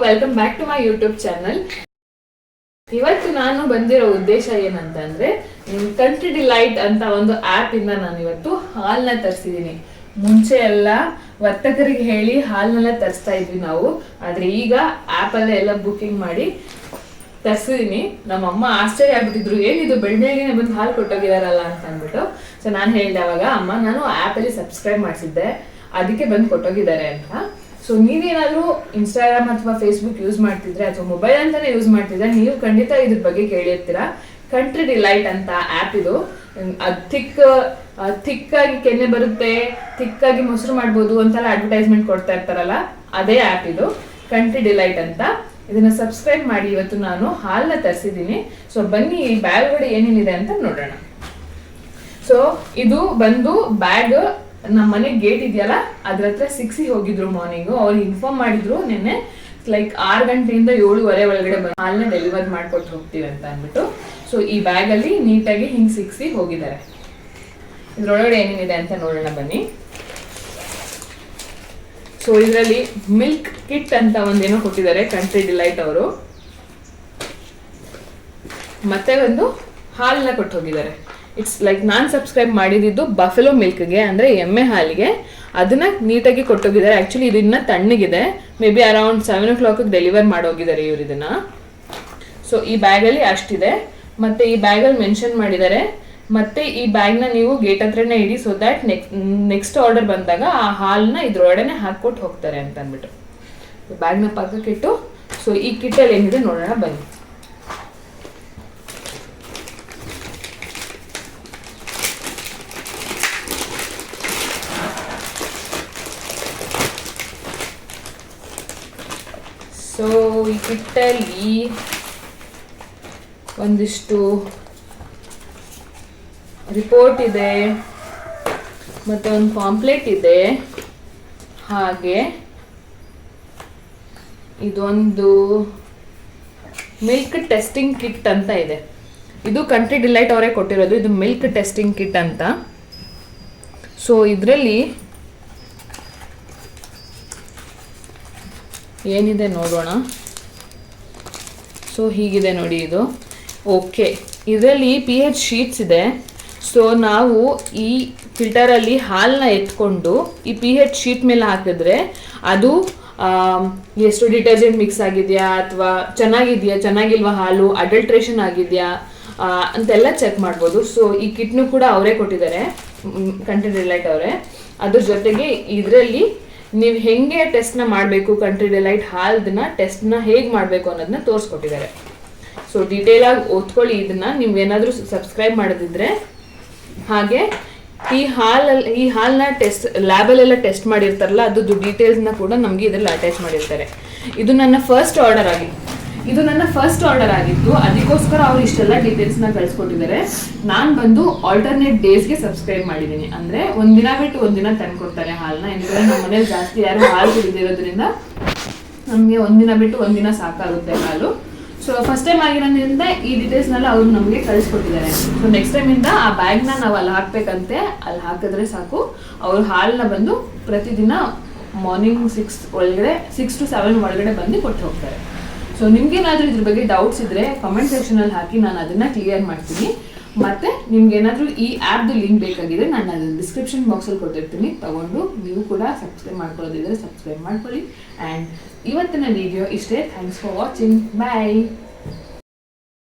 Welcome back to my YouTube channel. ಇವತ್ತು ನಾನು ಬಂದಿರೋ ಉದ್ದೇಶ ಏನಂತಂದ್ರೆ ಕಂಟ್ರಿ ಡಿಲೈಟ್ ಅಂತ ಒಂದು ಆಪ್ ಇಂದ ನಾನು ಇವತ್ತು ಹಾಲ್ನ ತರಿಸಿದೀನಿ. ಮುಂಚೆ ಎಲ್ಲ ವರ್ತಕರಿಗೆ ಹೇಳಿ ಹಾಲ್ನೆಲ್ಲ ತರಿಸ್ತಾ ಇದ್ವಿ ನಾವು, ಆದ್ರೆ ಈಗ ಆಪ್ ಅಲ್ಲೇ ಎಲ್ಲ ಬುಕಿಂಗ್ ಮಾಡಿ ತರಿಸಿದೀನಿ. ನಮ್ಮಮ್ಮ ಆಶ್ಚರ್ಯ ಆಗ್ಬಿಟ್ಟಿದ್ರು, ಏನಿದು ಬೆಳಗ್ಗೆ ಬಂದು ಹಾಲು ಕೊಟ್ಟೋಗಿದಾರಲ್ಲ ಅಂತ ಅಂದ್ಬಿಟ್ಟು. ಸೊ ನಾನು ಹೇಳ್ದೆ ಅವಾಗ, ಅಮ್ಮ ನಾನು ಆಪ್ ಅಲ್ಲಿ ಸಬ್ಸ್ಕ್ರೈಬ್ ಮಾಡಿಸಿದ್ದೆ, ಅದಕ್ಕೆ ಬಂದು ಕೊಟ್ಟೋಗಿದ್ದಾರೆ ಅಂತ. ಸೊ ನೀವೇನಾದ್ರೂ ಇನ್ಸ್ಟಾಗ್ರಾಮ್ ಅಥವಾ ಫೇಸ್ಬುಕ್ ಯೂಸ್ ಮಾಡ್ತಿದ್ರೆ ಅಥವಾ ಮೊಬೈಲ್ ಅಂತಾನೆ ಯೂಸ್ ಮಾಡ್ತಿದ್ರೆ ನೀವು ಖಂಡಿತ ಇದ್ರ ಬಗ್ಗೆ ಕೇಳಿರ್ತೀರಾ. ಕಂಟ್ರಿ ಡಿಲೈಟ್ ಅಂತ ಆ್ಯಪ್ ಇದು. ಥಿಕ್ಕಾಗಿ ಕೆನೆ ಬರುತ್ತೆ, ಥಿಕ್ಕಾಗಿ ಮೊಸರು ಮಾಡ್ಬೋದು ಅಂತೆಲ್ಲ ಅಡ್ವರ್ಟೈಸ್ಮೆಂಟ್ ಕೊಡ್ತಾ ಇರ್ತಾರಲ್ಲ, ಅದೇ ಆ್ಯಪ್ ಇದು ಕಂಟ್ರಿ ಡಿಲೈಟ್ ಅಂತ. ಇದನ್ನ ಸಬ್ಸ್ಕ್ರೈಬ್ ಮಾಡಿ ಇವತ್ತು ನಾನು ಹಾಲನ್ನ ತರಿಸಿದ್ದೀನಿ. ಸೊ ಬನ್ನಿ ಈ ಬ್ಯಾಗ್ ಒಳಗಡೆ ಏನೇನಿದೆ ಅಂತ ನೋಡೋಣ. ಸೊ ಇದು ಬಂದು ಬ್ಯಾಗ್ ನಮ್ಮ ಮನೆ ಗೇಟ್ ಇದೆಯಲ್ಲ ಅದ್ರ ಹತ್ರ ಸಿಕ್ಸಿ ಹೋಗಿದ್ರು ಮಾರ್ನಿಂಗು. ಅವ್ರು ಇನ್ಫಾರ್ಮ್ ಮಾಡಿದ್ರು ನಿನ್ನೆ ಲೈಕ್ 6 ಗಂಟೆಯಿಂದ 7:15 ಒಳಗಡೆ ಹಾಲನ್ನ ಡೆಲಿವರ್ ಮಾಡ್ಕೊಟ್ಟು ಹೋಗ್ತೀವಿ ಅಂತ ಅಂದ್ಬಿಟ್ಟು. ಸೊ ಈ ಬ್ಯಾಗ್ ಅಲ್ಲಿ ನೀಟಾಗಿ ಹಿಂಗ್ ಸಿಕ್ಸಿ ಹೋಗಿದ್ದಾರೆ. ಇದ್ರೊಳಗಡೆ ಏನೇನಿದೆ ಅಂತ ನೋಡೋಣ ಬನ್ನಿ. ಸೊ ಇದರಲ್ಲಿ ಮಿಲ್ಕ್ ಕಿಟ್ ಅಂತ ಒಂದೇನೋ ಕೊಟ್ಟಿದ್ದಾರೆ ಕಂಟ್ರಿ ಡಿಲೈಟ್ ಅವರು. ಮತ್ತೆ ಒಂದು ಹಾಲನ್ನ ಕೊಟ್ಟು ಹೋಗಿದ್ದಾರೆ. ಇಟ್ಸ್ ಲೈಕ್ ನಾನು ಸಬ್ಸ್ಕ್ರೈಬ್ ಮಾಡಿದ್ದು ಬಫೆಲೋ ಮಿಲ್ಕ್ಗೆ, ಅಂದರೆ ಎಮ್ಮೆ ಹಾಲಿಗೆ. ಅದನ್ನ ನೀಟಾಗಿ ಕೊಟ್ಟೋಗಿದ್ದಾರೆ. ಆ್ಯಕ್ಚುಲಿ ಇದನ್ನ ತಣ್ಣಗಿದೆ, maybe around 7 o'clock deliver ಮಾಡೋಗಿದ್ದಾರೆ ಇವ್ರು ಇದನ್ನ. ಸೊ ಈ ಬ್ಯಾಗಲ್ಲಿ ಅಷ್ಟಿದೆ. ಮತ್ತೆ ಈ ಬ್ಯಾಗಲ್ಲಿ ಮೆನ್ಷನ್ ಮಾಡಿದ್ದಾರೆ, ಮತ್ತೆ ಈ ಬ್ಯಾಗ್ನ ನೀವು ಗೇಟ್ ಹತ್ರನೇ ಇಡಿ, ಸೊ ದ್ಯಾಟ್ ನೆಕ್ಸ್ಟ್ ಆರ್ಡರ್ ಬಂದಾಗ ಆ ಹಾಲನ್ನ ಇದ್ರೊಳಗಡೆ ಹಾಕ್ಕೊಟ್ಟು ಹೋಗ್ತಾರೆ ಅಂತ ಅಂದ್ಬಿಟ್ಟು. ಬ್ಯಾಗ್ನ ಪಕ್ಕಕ್ಕಿಟ್ಟು ಸೊ ಈ ಕಿಟ್ಟಲ್ಲಿ ಏನಿದೆ ನೋಡೋಣ ಬನ್ನಿ. ಸೊ ಈ ಕಿಟ್ಟಲ್ಲಿ ಒಂದಿಷ್ಟು ರಿಪೋರ್ಟ್ ಇದೆ, ಮತ್ತೆ ಒಂದು ಪಾಂಪ್ಲೆಟ್ ಇದೆ, ಹಾಗೆ ಇದೊಂದು ಮಿಲ್ಕ್ ಟೆಸ್ಟಿಂಗ್ ಕಿಟ್ ಅಂತ ಇದೆ. ಇದು ಕಂಟ್ರಿ ಡಿಲೈಟ್ ಅವರೇ ಕೊಟ್ಟಿರೋದು, ಇದು ಮಿಲ್ಕ್ ಟೆಸ್ಟಿಂಗ್ ಕಿಟ್ ಅಂತ. ಸೊ ಇದರಲ್ಲಿ ಏನಿದೆ ನೋಡೋಣ. ಸೊ ಹೀಗಿದೆ ನೋಡಿ ಇದು. ಓಕೆ, ಇದರಲ್ಲಿ pH ಶೀಟ್ಸ್ ಇದೆ. ಸೊ ನಾವು ಈ ಫಿಲ್ಟರಲ್ಲಿ ಹಾಲನ್ನ ಎತ್ಕೊಂಡು ಈ pH ಶೀಟ್ ಮೇಲೆ ಹಾಕಿದ್ರೆ ಅದು ಎಷ್ಟು ಡಿಟರ್ಜೆಂಟ್ ಮಿಕ್ಸ್ ಆಗಿದೆಯಾ ಅಥವಾ ಚೆನ್ನಾಗಿಲ್ವಾ ಹಾಲು, ಅಡಲ್ಟ್ರೇಷನ್ ಆಗಿದೆಯಾ ಅಂತೆಲ್ಲ ಚೆಕ್ ಮಾಡ್ಬೋದು. ಸೊ ಈ ಕಿಟ್ನು ಕೂಡ ಅವರೇ ಕೊಟ್ಟಿದ್ದಾರೆ, ಕಂಟ್ರಿ ಡಿಲೈಟ್ ಅವರೇ. ಅದ್ರ ಜೊತೆಗೆ ಇದರಲ್ಲಿ ನೀವು ಹೆಂಗೆ ಟೆಸ್ಟ್ನ ಮಾಡಬೇಕು, ಕಂಟ್ರಿ ಡಿಲೈಟ್ ಹಾಲ್ದನ್ನ ಟೆಸ್ಟ್ನ ಹೇಗೆ ಮಾಡಬೇಕು ಅನ್ನೋದನ್ನ ತೋರಿಸ್ಕೊಟ್ಟಿದ್ದಾರೆ. ಸೊ ಡೀಟೇಲ್ ಆಗಿ ಓದ್ಕೊಳ್ಳಿ ಇದನ್ನ, ನೀವೇನಾದರೂ ಸಬ್ಸ್ಕ್ರೈಬ್ ಮಾಡೋದಿದ್ರೆ. ಹಾಗೆ ಈ ಹಾಲನ್ನ ಟೆಸ್ಟ್ ಲ್ಯಾಬಲ್ಲೆಲ್ಲ ಟೆಸ್ಟ್ ಮಾಡಿರ್ತಾರಲ್ಲ, ಅದ್ರದ್ದು ಡೀಟೇಲ್ಸ್ನ ಕೂಡ ನಮಗೆ ಇದರಲ್ಲಿ ಅಟ್ಯಾಚ್ ಮಾಡಿರ್ತಾರೆ. ಇದು ನನ್ನ ಫಸ್ಟ್ ಆರ್ಡರ್ ಆಗಿತ್ತು, ಅದಕ್ಕೋಸ್ಕರ ಅವ್ರು ಇಷ್ಟೆಲ್ಲ ಡೀಟೇಲ್ಸ್ನ ಕಳಿಸ್ಕೊಟ್ಟಿದ್ದಾರೆ. ನಾನು ಬಂದು ಆಲ್ಟರ್ನೇಟ್ ಡೇಸ್ಗೆ ಸಬ್ಸ್ಕ್ರೈಬ್ ಮಾಡಿದ್ದೀನಿ, ಅಂದರೆ ಒಂದಿನ ಬಿಟ್ಟು ಒಂದಿನ ತಂದ್ಕೊಡ್ತಾರೆ ಹಾಲನ್ನ. ఎందుకంటే ನಮ್ಮ ಮನೇಲಿ ಜಾಸ್ತಿ ಯಾರು ಹಾಲು ಕುಡಿದಿರೋದ್ರಿಂದ ನಮಗೆ ಒಂದಿನ ಬಿಟ್ಟು ಒಂದಿನ ಸಾಕಾಗುತ್ತೆ ಹಾಲು. ಸೊ ಫಸ್ಟ್ ಟೈಮ್ ಆಗಿರೋದ್ರಿಂದ ಈ ಡೀಟೇಲ್ಸ್ನೆಲ್ಲ ಅವ್ರು ನಮಗೆ ಕಳಿಸ್ಕೊಟ್ಟಿದ್ದಾರೆ. ಸೊ ನೆಕ್ಸ್ಟ್ ಟೈಮಿಂದ ಆ ಬ್ಯಾಗ್ನ ನಾವು ಅಲ್ಲಿ ಹಾಕಬೇಕಂತೆ, ಅಲ್ಲಿ ಹಾಕಿದ್ರೆ ಸಾಕು. ಅವ್ರು ಹಾಲನ್ನ ಬಂದು ಪ್ರತಿದಿನ ಮಾರ್ನಿಂಗ್ 6 to 7 ಒಳಗಡೆ ಬಂದು ಕೊಟ್ಟು ಹೋಗ್ತಾರೆ. ಸೊ ನಿಮ್ಗೇನಾದ್ರೂ ಇದ್ರ ಬಗ್ಗೆ ಡೌಟ್ಸ್ ಇದ್ರೆ ಕಮೆಂಟ್ ಸೆಕ್ಷನಲ್ಲಿ ಹಾಕಿ, ನಾನು ಅದನ್ನ ಕ್ಲಿಯರ್ ಮಾಡ್ತೀನಿ. ಮತ್ತೆ ನಿಮ್ಗೇನಾದ್ರೂ ಈ ಆ್ಯಪ್ದು ಲಿಂಕ್ ಬೇಕಾಗಿದ್ರೆ ನಾನು ಅದನ್ನ ಡಿಸ್ಕ್ರಿಪ್ಷನ್ ಬಾಕ್ಸಲ್ಲಿ ಕೊಟ್ಟಿರ್ತೀನಿ, ತಗೊಂಡು ನೀವು ಕೂಡ ಸಬ್ಸ್ಕ್ರೈಬ್ ಮಾಡ್ಕೊಳ್ಳೋದಿದ್ರೆ ಸಬ್ಸ್ಕ್ರೈಬ್ ಮಾಡ್ಕೊಳ್ಳಿ. ಆ್ಯಂಡ್ ಇವತ್ತಿನ ವಿಡಿಯೋ ಇಷ್ಟೇ. Thanks for watching. ಬಾಯ್.